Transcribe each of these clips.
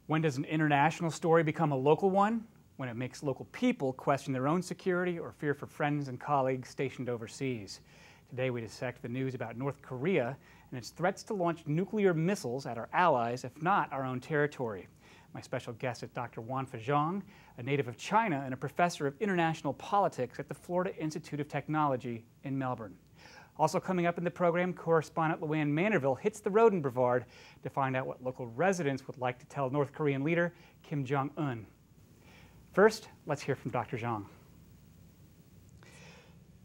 When does an international story become a local one? When it makes local people question their own security or fear for friends and colleagues stationed overseas. Today we dissect the news about North Korea and its threats to launch nuclear missiles at our allies, if not our own territory. My special guest is Dr. Wanfa Zhang, a native of China and a professor of international politics at the Florida Institute of Technology in Melbourne. Also coming up in the program, correspondent Luann Manorville hits the road in Brevard to find out what local residents would like to tell North Korean leader Kim Jong-un. First, let's hear from Dr. Zhang.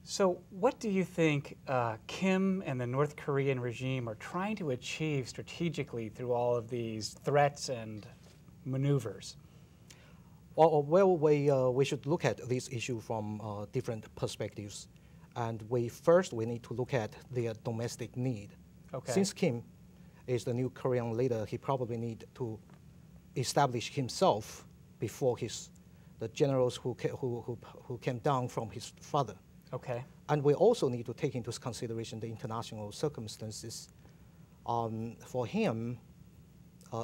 So what do you think Kim and the North Korean regime are trying to achieve strategically through all of these threats and maneuvers? Well, we should look at this issue from different perspectives. And first we need to look at their domestic need. Okay. Since Kim is the new Korean leader, he probably need to establish himself before the generals who came down from his father. Okay. And we also need to take into consideration the international circumstances. For him,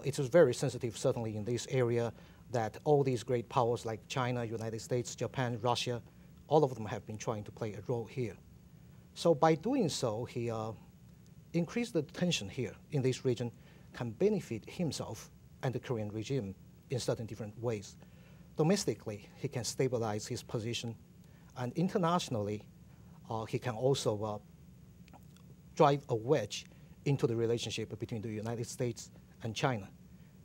it is very sensitive, certainly in this area, that all these great powers like China, United States, Japan, Russia, all of them have been trying to play a role here. So by doing so, he increased the tension here in this region, can benefit himself and the Korean regime in certain different ways. Domestically, he can stabilize his position, and internationally, he can also drive a wedge into the relationship between the United States and China.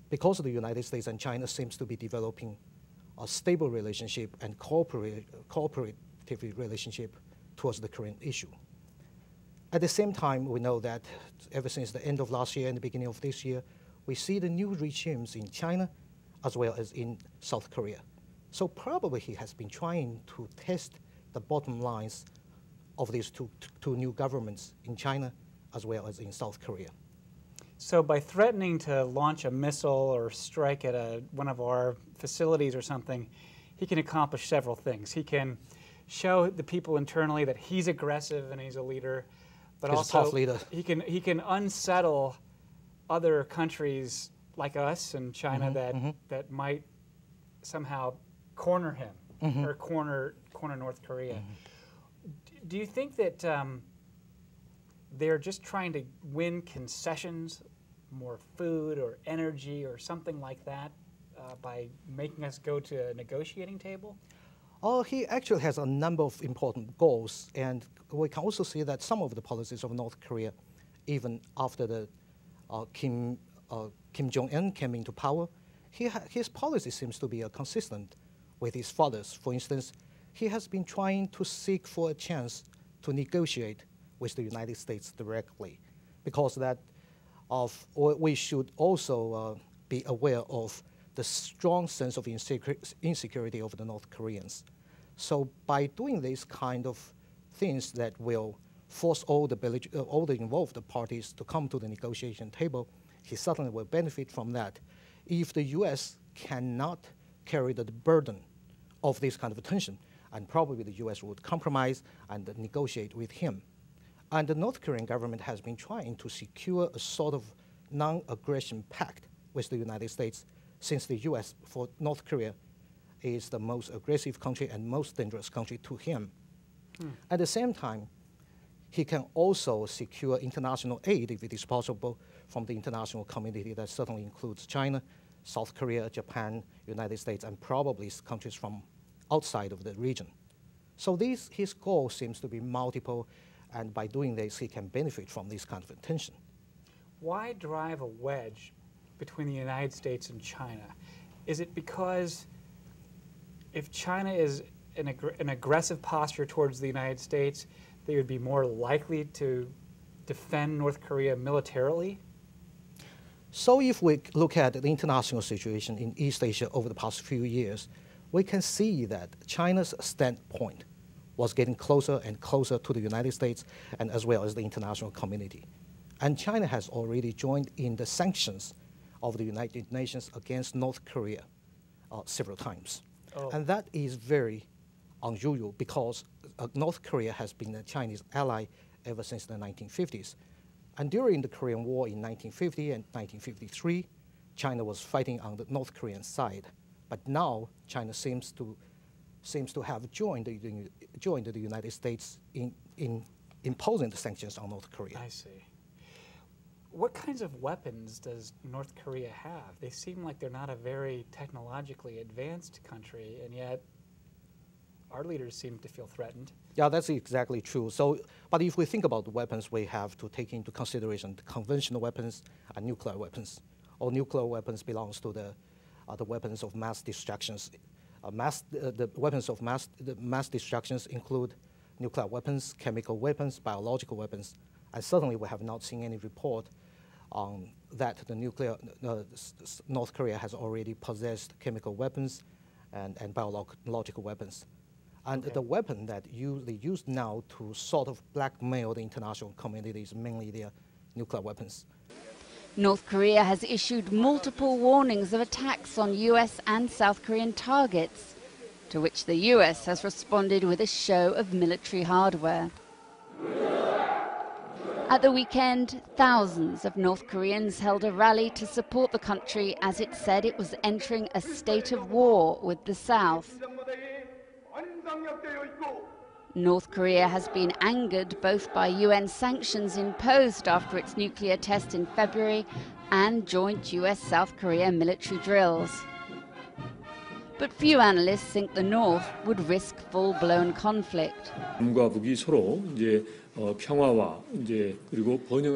Because the United States and China seems to be developing a stable relationship and cooperative relationship towards the Korean issue. At the same time, we know that ever since the end of last year and the beginning of this year, we see the new regimes in China as well as in South Korea. So probably he has been trying to test the bottom lines of these two new governments in China as well as in South Korea. So by threatening to launch a missile or strike at one of our facilities or something, he can accomplish several things. He can show the people internally that he's aggressive and he's a leader, but he's also a tough leader. He can unsettle other countries like us and China that might somehow corner him or corner North Korea. Do you think that they're just trying to win concessions, more food or energy or something like that by making us go to a negotiating table? Oh, he actually has a number of important goals, and we can also see that some of the policies of North Korea, even after the Kim Jong-un came into power, his policy seems to be consistent with his father's. For instance, he has been trying to seek for a chance to negotiate with the United States directly, because we should also be aware of the strong sense of insecurity of the North Koreans. So by doing these kind of things that will force all the involved parties to come to the negotiation table, he certainly will benefit from that. If the U.S. cannot carry the burden of this kind of tension, and probably the U.S. would compromise and negotiate with him. And the North Korean government has been trying to secure a sort of non-aggression pact with the United States, since the U.S. for North Korea is the most aggressive country and most dangerous country to him. At the same time, he can also secure international aid, if it is possible, from the international community that certainly includes China, South Korea, Japan, United States, and probably countries from outside of the region. So his goal seems to be multiple, and by doing this, he can benefit from this kind of attention. Why drive a wedge between the United States and China? Is it because if China is in an aggressive posture towards the United States, they would be more likely to defend North Korea militarily? So if we look at the international situation in East Asia over the past few years, we can see that China's standpoint was getting closer and closer to the United States and as well as the international community. And China has already joined in the sanctions of the United Nations against North Korea several times. Oh. And that is very unusual because North Korea has been a Chinese ally ever since the 1950s. And during the Korean War in 1950 and 1953, China was fighting on the North Korean side. But now China seems to have joined the United States in imposing the sanctions on North Korea. I see. What kinds of weapons does North Korea have? They seem like they're not a very technologically advanced country, and yet our leaders seem to feel threatened. Yeah, that's exactly true. So, but if we think about the weapons, we have to take into consideration the conventional weapons and nuclear weapons. All nuclear weapons belongs to the weapons of mass destructions. The weapons of mass destructions include nuclear weapons, chemical weapons, biological weapons, and certainly we have not seen any report that North Korea has already possessed chemical weapons and biological weapons. And the weapon that they use now to sort of blackmail the international community is mainly their nuclear weapons. North Korea has issued multiple warnings of attacks on US and South Korean targets, to which the US has responded with a show of military hardware. At the weekend, thousands of North Koreans held a rally to support the country as it said it was entering a state of war with the South. North Korea has been angered both by UN sanctions imposed after its nuclear test in February and joint US-South Korea military drills. But few analysts think the North would risk full-blown conflict. The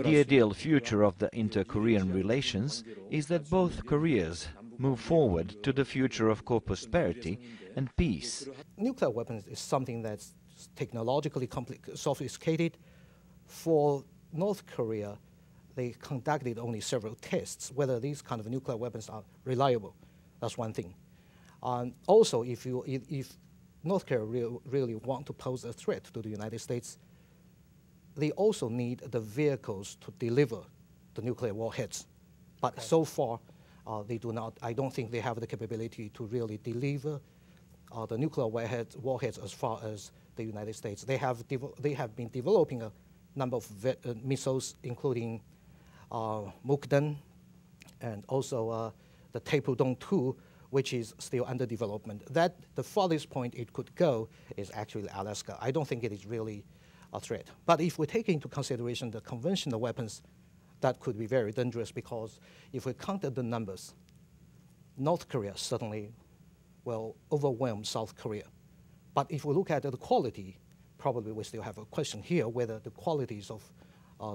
ideal future of the inter-Korean relations is that both Koreas move forward to the future of co-prosperity and peace. Nuclear weapons is something that's technologically sophisticated. For North Korea, they conducted only several tests. Whether these kind of nuclear weapons are reliable, that's one thing. Also, if North Korea really want to pose a threat to the United States, they also need the vehicles to deliver the nuclear warheads. But so far, they do not. I don't think they have the capability to really deliver the nuclear warheads as far as the United States. They have been developing a number of missiles, including Mukden and also the Taepodong 2, which is still under development. That the farthest point it could go is actually Alaska. I don't think it is really a threat. But if we take into consideration the conventional weapons, that could be very dangerous, because if we counted the numbers, North Korea certainly will overwhelm South Korea. But if we look at the quality, probably we still have a question here whether the qualities of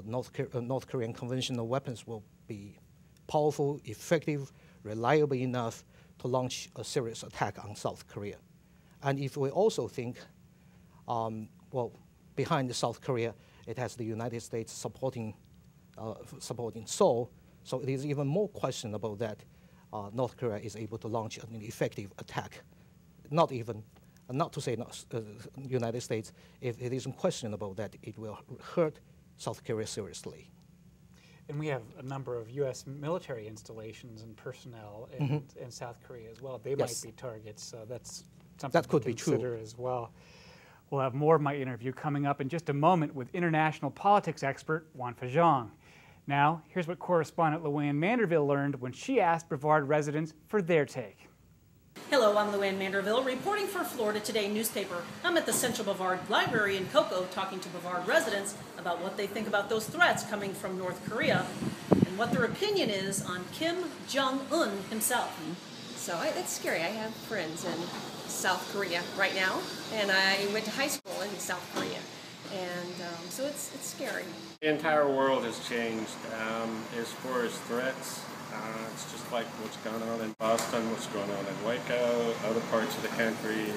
North Korean conventional weapons will be powerful, effective, reliable enough to launch a serious attack on South Korea. And if we also think, behind South Korea, it has the United States supporting Seoul, so it is even more questionable that North Korea is able to launch an effective attack. Not to say United States, if it isn't questionable that it will hurt South Korea seriously. And we have a number of U.S. military installations and personnel in South Korea as well. They might be targets, so that's something that could to be consider true as well. We'll have more of my interview coming up in just a moment with international politics expert Wanfa Zhang. Now, here's what correspondent Luann Manderville learned when she asked Brevard residents for their take. Hello, I'm Luann Manderville, reporting for Florida Today newspaper. I'm at the Central Brevard Library in Cocoa talking to Brevard residents about what they think about those threats coming from North Korea and what their opinion is on Kim Jong-un himself. So it's scary. I have friends in South Korea right now, and I went to high school in South Korea. And so it's scary. The entire world has changed as far as threats. It's just like what's going on in Boston, what's going on in Waco, other parts of the country.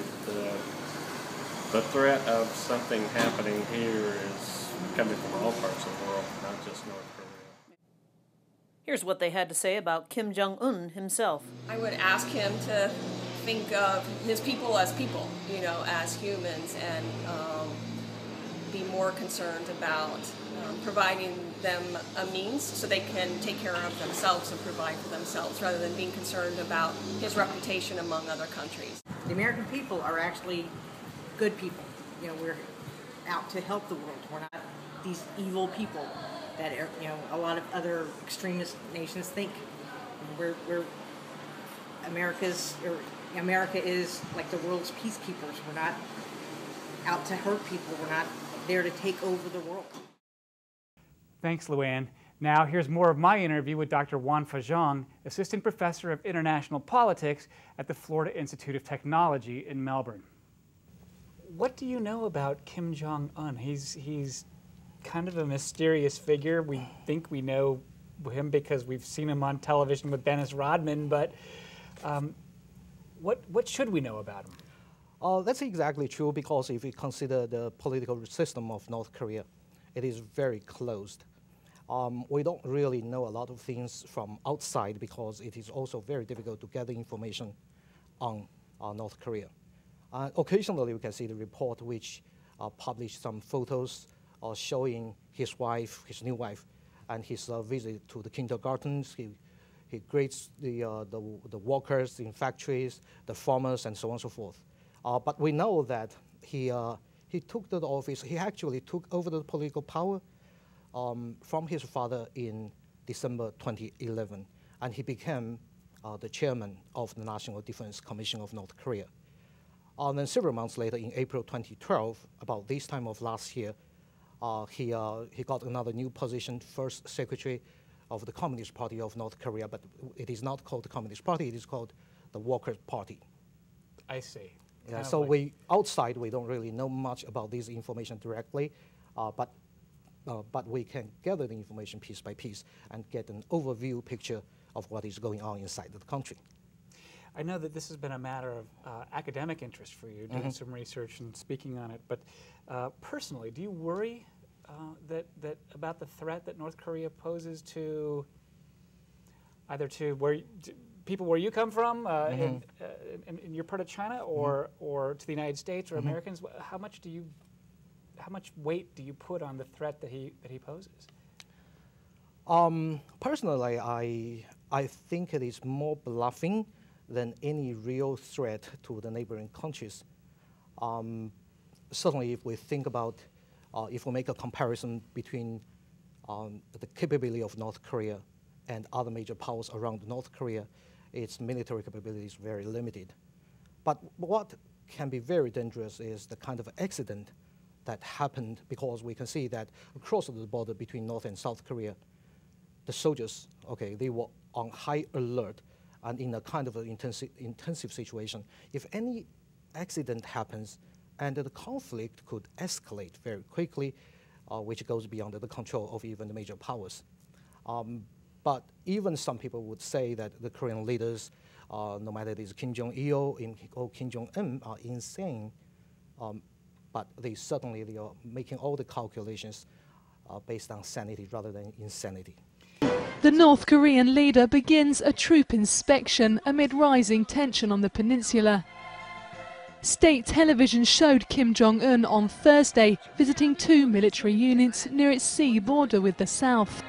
The threat of something happening here is coming from all parts of the world, not just North Korea. Here's what they had to say about Kim Jong-un himself. I would ask him to think of his people, as humans, and be more concerned about providing them a means so they can take care of themselves and provide for themselves, rather than being concerned about his reputation among other countries. The American people are actually good people. We're out to help the world. We're not these evil people that a lot of other extremist nations think We're America is like the world's peacekeepers. We're not out to hurt people. We're not there to take over the world. Thanks, Luann. Now here's more of my interview with Dr. Wanfa Zhang, Assistant Professor of International Politics at the Florida Institute of Technology in Melbourne. What do you know about Kim Jong-un? He's kind of a mysterious figure. We think we know him because we've seen him on television with Dennis Rodman, but what should we know about him? That's exactly true, because if we consider the political system of North Korea, it is very closed. We don't really know a lot of things from outside, because it is also very difficult to gather information on North Korea. Occasionally we can see the report which published some photos showing his wife, his new wife, and his visit to the kindergartens. He greets the workers in factories, the farmers, and so on and so forth. But we know that he took the office, he actually took over the political power from his father in December 2011, and he became the chairman of the National Defense Commission of North Korea. Then several months later, in April 2012, about this time of last year, he got another new position, first secretary of the Communist Party of North Korea, but it is not called the Communist Party, it is called the Workers' Party. I see. Yeah, so like outside we don't really know much about this information directly, but we can gather the information piece by piece and get an overview picture of what is going on inside the country. I know that this has been a matter of academic interest for you, doing some research and speaking on it, but personally, do you worry that about the threat that North Korea poses to either to people where you come from in your part of China, or to the United States or Americans? How much weight do you put on the threat that he poses? Personally, I think it is more bluffing than any real threat to the neighboring countries. Certainly, if we think about, if we make a comparison between the capability of North Korea and other major powers around North Korea, its military capability is very limited. But what can be very dangerous is the kind of accident that happened, because we can see that across the border between North and South Korea, the soldiers, they were on high alert and in a kind of an intensive situation. If any accident happens, and the conflict could escalate very quickly, which goes beyond the control of even the major powers. But even some people would say that the Korean leaders, no matter it is Kim Jong-il or Kim Jong-un, are insane. But they are making all the calculations based on sanity rather than insanity. The North Korean leader begins a troop inspection amid rising tension on the peninsula. State television showed Kim Jong-un on Thursday visiting 2 military units near its sea border with the south.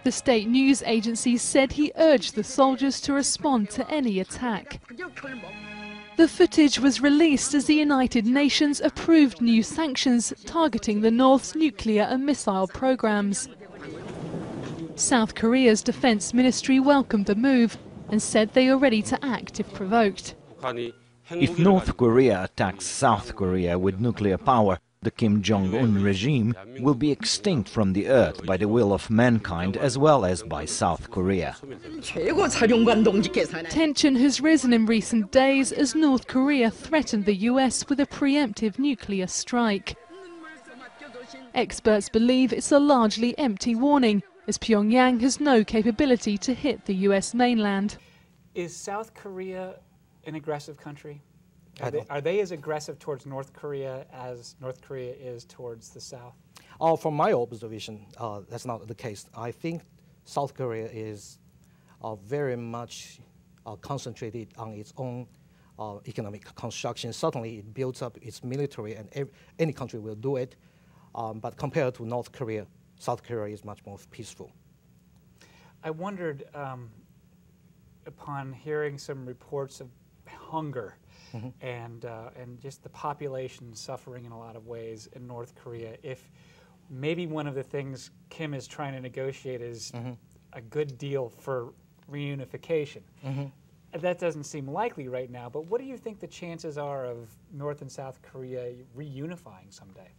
The state news agency said he urged the soldiers to respond to any attack. The footage was released as the United Nations approved new sanctions targeting the North's nuclear and missile programs. South Korea's defense ministry welcomed the move and said they are ready to act if provoked. If North Korea attacks South Korea with nuclear power, the Kim Jong-un regime will be extinct from the earth by the will of mankind as well as by South Korea. Tension has risen in recent days as North Korea threatened the US with a preemptive nuclear strike. Experts believe it's a largely empty warning, as Pyongyang has no capability to hit the US mainland. Is South Korea an aggressive country? Are they as aggressive towards North Korea as North Korea is towards the South? From my observation, that's not the case. I think South Korea is very much concentrated on its own economic construction. Certainly it builds up its military, and any country will do it. But compared to North Korea, South Korea is much more peaceful. I wondered, upon hearing some reports of hunger and just the population suffering in a lot of ways in North Korea, if maybe one of the things Kim is trying to negotiate is a good deal for reunification. That doesn't seem likely right now, but what do you think the chances are of North and South Korea reunifying someday?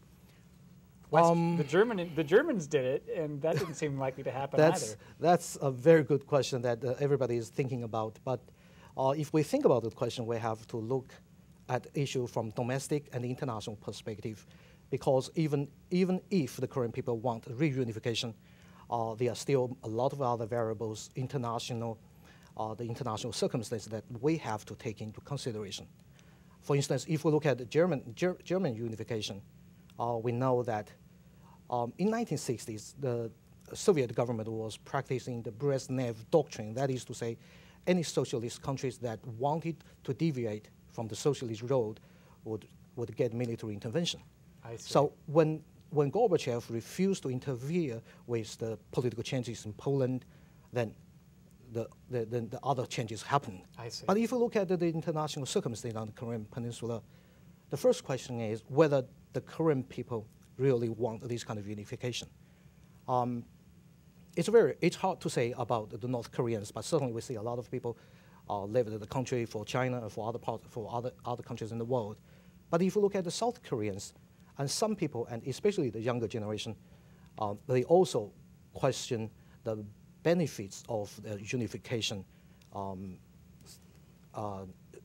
The Germans did it, and that didn't seem likely to happen either. That's a very good question that everybody is thinking about. But if we think about the question, we have to look at the issue from domestic and international perspective, because even if the Korean people want reunification, there are still a lot of other variables, the international circumstances that we have to take into consideration. For instance, if we look at the German unification, we know that in 1960s, the Soviet government was practicing the Brezhnev doctrine. That is to say, any socialist countries that wanted to deviate from the socialist road would get military intervention. I see. So when Gorbachev refused to interfere with the political changes in Poland, then the other changes happened. I see. But if you look at the international circumstance on the Korean Peninsula, the first question is whether the Korean people really want this kind of unification. It's hard to say about the North Koreans, but certainly we see a lot of people live in the country for China, for other countries in the world. But if you look at the South Koreans, and some people, and especially the younger generation, they also question the benefits of unification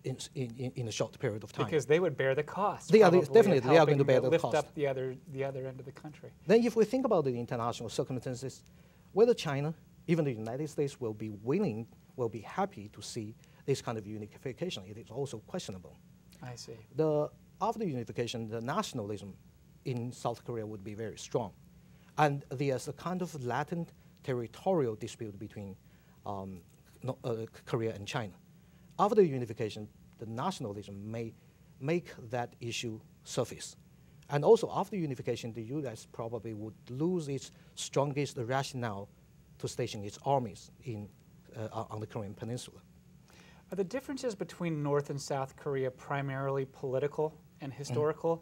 in a short period of time. Because they would bear the cost. They are going to bear the lift cost. Up the other end of the country. Then if we think about the international circumstances, whether China, even the United States, will be happy to see this kind of unification, it is also questionable. I see. After unification, the nationalism in South Korea would be very strong. And there's a kind of latent territorial dispute between Korea and China. After the unification, the nationalism may make that issue surface. And also after unification, the US probably would lose its strongest rationale to station its armies on the Korean Peninsula. Are the differences between North and South Korea primarily political and historical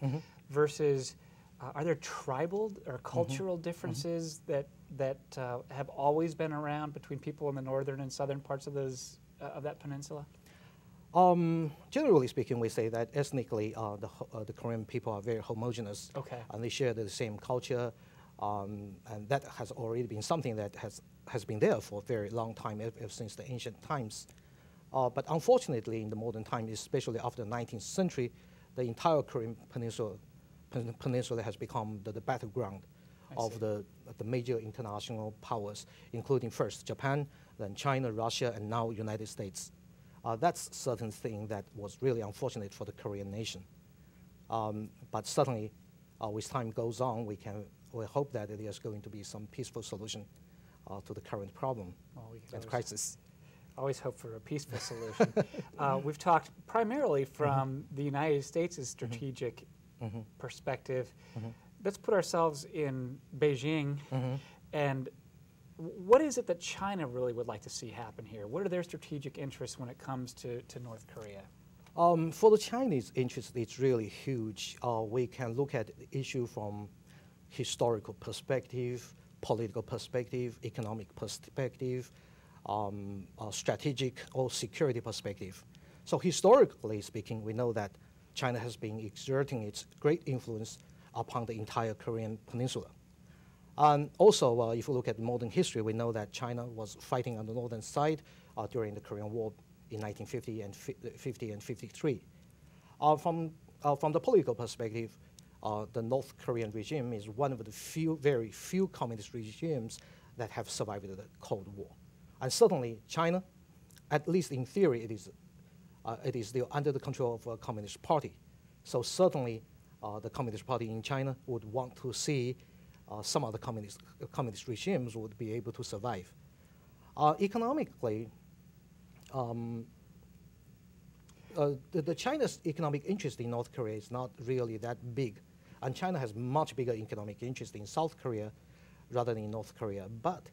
versus, are there tribal or cultural differences that have always been around between people in the northern and southern parts of that peninsula? Generally speaking, we say that ethnically the Korean people are very homogeneous, and they share the same culture, and that has already been something that has been there for a very long time, ever since the ancient times. But unfortunately, in the modern time, especially after the 19th century, the entire Korean peninsula has become the battleground of the major international powers, including first Japan, then China, Russia, and now United States. That's a certain thing that was really unfortunate for the Korean nation. But certainly, as time goes on, we hope that there's going to be some peaceful solution to the current problem and crisis. Always hope for a peaceful solution. We've talked primarily from the United States' strategic perspective. Let's put ourselves in Beijing, and what is it that China really would like to see happen here? What are their strategic interests when it comes to North Korea? For the Chinese interest, it's really huge. We can look at the issue from historical perspective, political perspective, economic perspective, strategic or security perspective. So historically speaking, we know that China has been exerting its great influence upon the entire Korean peninsula. And also, if we look at modern history, we know that China was fighting on the northern side during the Korean War in 1950 and 53. From the political perspective, the North Korean regime is one of the very few communist regimes that have survived the Cold War. And certainly China, at least in theory, it is still under the control of a communist party. So certainly the Communist Party in China would want to see some of the communist regimes would be able to survive. Economically, the China's economic interest in North Korea is not really that big. And China has much bigger economic interest in South Korea rather than in North Korea. But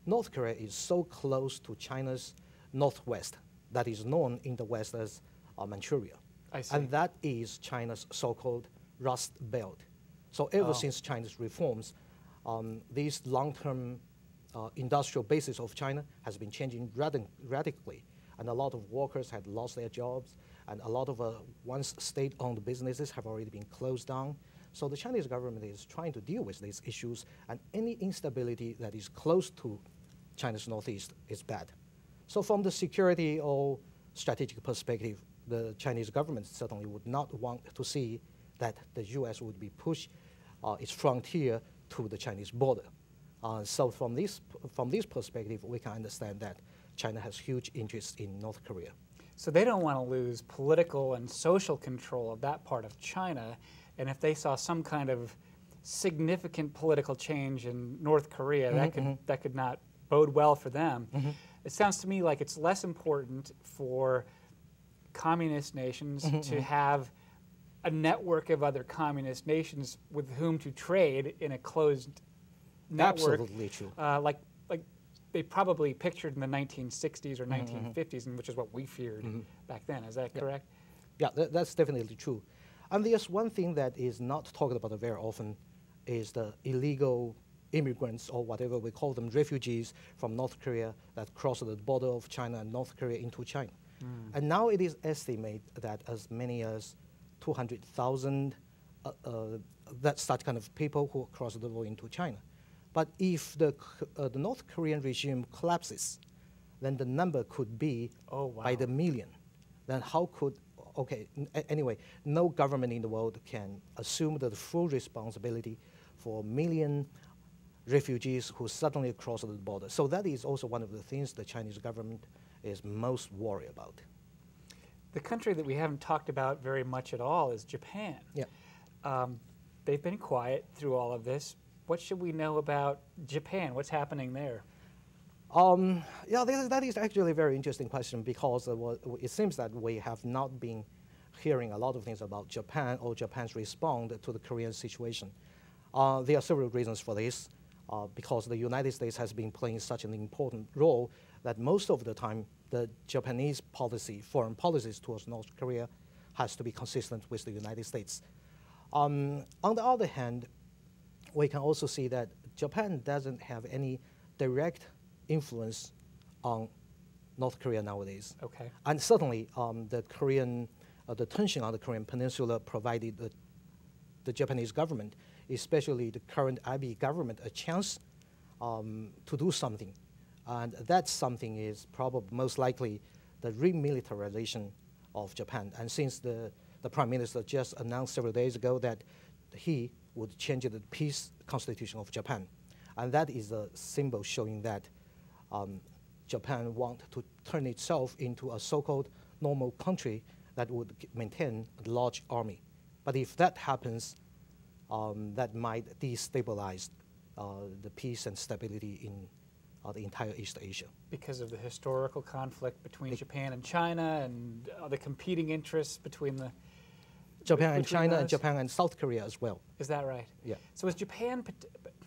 North Korea is so close to China's northwest that is known in the West as Manchuria. I see. And that is China's so-called Rust Belt. So ever since China's reforms, these long-term industrial basis of China has been changing radically, and a lot of workers had lost their jobs, and a lot of once state-owned businesses have already been closed down. So the Chinese government is trying to deal with these issues, and any instability that is close to China's northeast is bad. So from the security or strategic perspective, the Chinese government certainly would not want to see that the U.S. would be pushed its frontier to the Chinese border. So from this perspective, we can understand that China has huge interest in North Korea. So they don't want to lose political and social control of that part of China, and if they saw some kind of significant political change in North Korea, that could not bode well for them. It sounds to me like it's less important for communist nations to have a network of other communist nations with whom to trade in a closed network. Absolutely true. Like they probably pictured in the 1960s or 1950s, and which is what we feared back then. Is that correct? Yeah, that's definitely true. And there's one thing that is not talked about very often is the illegal immigrants, or whatever we call them, refugees from North Korea that cross the border of China and North Korea into China. And now it is estimated that as many as 200,000, that's that kind of people who cross the border into China. But if the North Korean regime collapses, then the number could be by the million. Then how could, anyway, no government in the world can assume the full responsibility for a million refugees who suddenly cross the border. So that is also one of the things the Chinese government is most worried about. The country that we haven't talked about very much at all is Japan. Yeah. They've been quiet through all of this. What should we know about Japan? What's happening there? Yeah, that is actually a very interesting question, because it seems that we have not been hearing a lot of things about Japan or Japan's response to the Korean situation. There are several reasons for this, because the United States has been playing such an important role that most of the time the Japanese policy, foreign policies towards North Korea, has to be consistent with the United States. On the other hand, we can also see that Japan doesn't have any direct influence on North Korea nowadays. Okay. And certainly the tension on the Korean Peninsula provided the Japanese government, especially the current Abe government, a chance to do something. And that something is probably most likely the remilitarization of Japan. And since the Prime Minister just announced several days ago that he would change the peace constitution of Japan. And that is a symbol showing that Japan wants to turn itself into a so-called normal country that would maintain a large army. But if that happens, that might destabilize the peace and stability in the entire East Asia. Because of the historical conflict between Japan and China, and the competing interests between the Japan and China, and Japan and South Korea as well. Is that right? Yeah. So is Japan,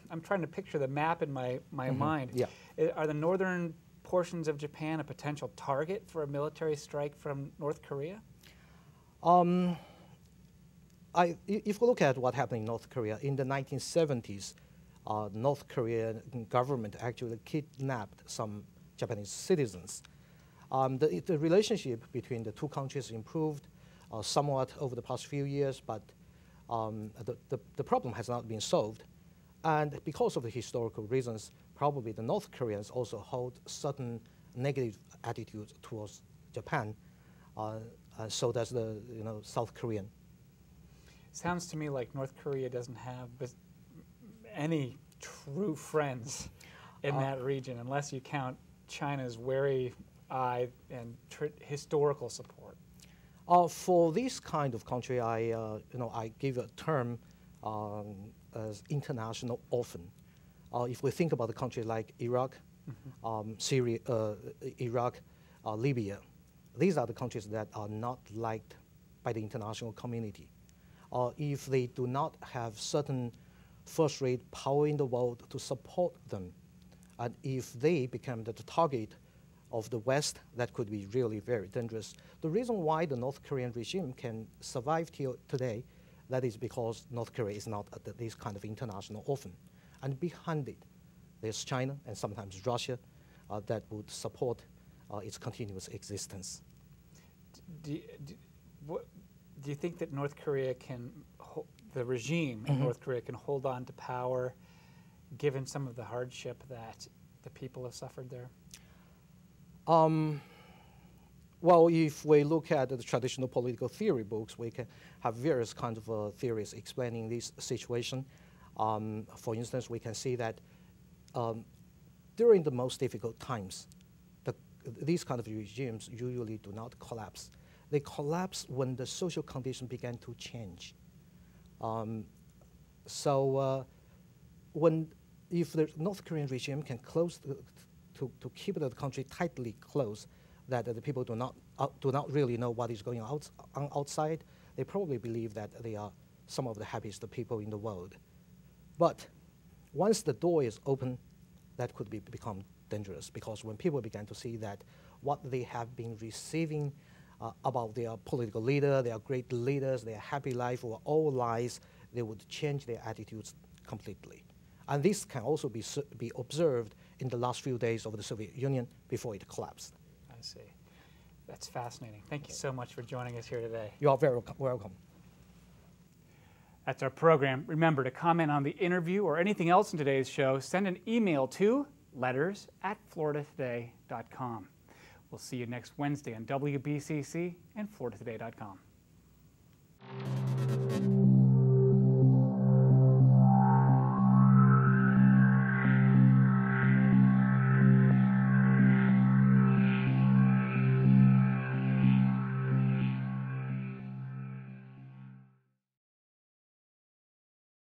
I'm trying to picture the map in my mind. Yeah. Are the northern portions of Japan a potential target for a military strike from North Korea? If we look at what happened in North Korea, in the 1970s, North Korean government actually kidnapped some Japanese citizens. The relationship between the two countries improved somewhat over the past few years, but the problem has not been solved. And because of the historical reasons, probably the North Koreans also hold certain negative attitudes towards Japan. So does the South Korean. Sounds to me like North Korea doesn't have any true friends in that region, unless you count China's wary eye and historical support. For this kind of country, I give a term as international orphan. If we think about a country like Iraq, Syria, Iraq, Libya, these are the countries that are not liked by the international community. If they do not have certain first-rate power in the world to support them, and if they become the target of the West, that could be really very dangerous. The reason why the North Korean regime can survive till today, that is because North Korea is not this kind of international orphan. And behind it, there's China and sometimes Russia that would support its continuous existence. Do you think that North Korea can, the regime in North Korea can hold on to power given some of the hardship that the people have suffered there? Well, if we look at the traditional political theory books, we can have various kinds of theories explaining this situation. For instance, we can see that during the most difficult times, these kind of regimes usually do not collapse. They collapse when the social condition began to change. If the North Korean regime can close to keep the country tightly closed, that the people do not really know what is going on outside, they probably believe that they are some of the happiest people in the world. But once the door is open, that could become dangerous, because when people began to see that what they have been receiving about their political leader, their great leaders, their happy life were all lies, they would change their attitudes completely. And this can also be observed in the last few days of the Soviet Union before it collapsed. I see. That's fascinating. Thank you so much for joining us here today. You are very welcome. That's our program. Remember, to comment on the interview or anything else in today's show, send an email to letters@floridatoday.com. We'll see you next Wednesday on WBCC and FloridaToday.com.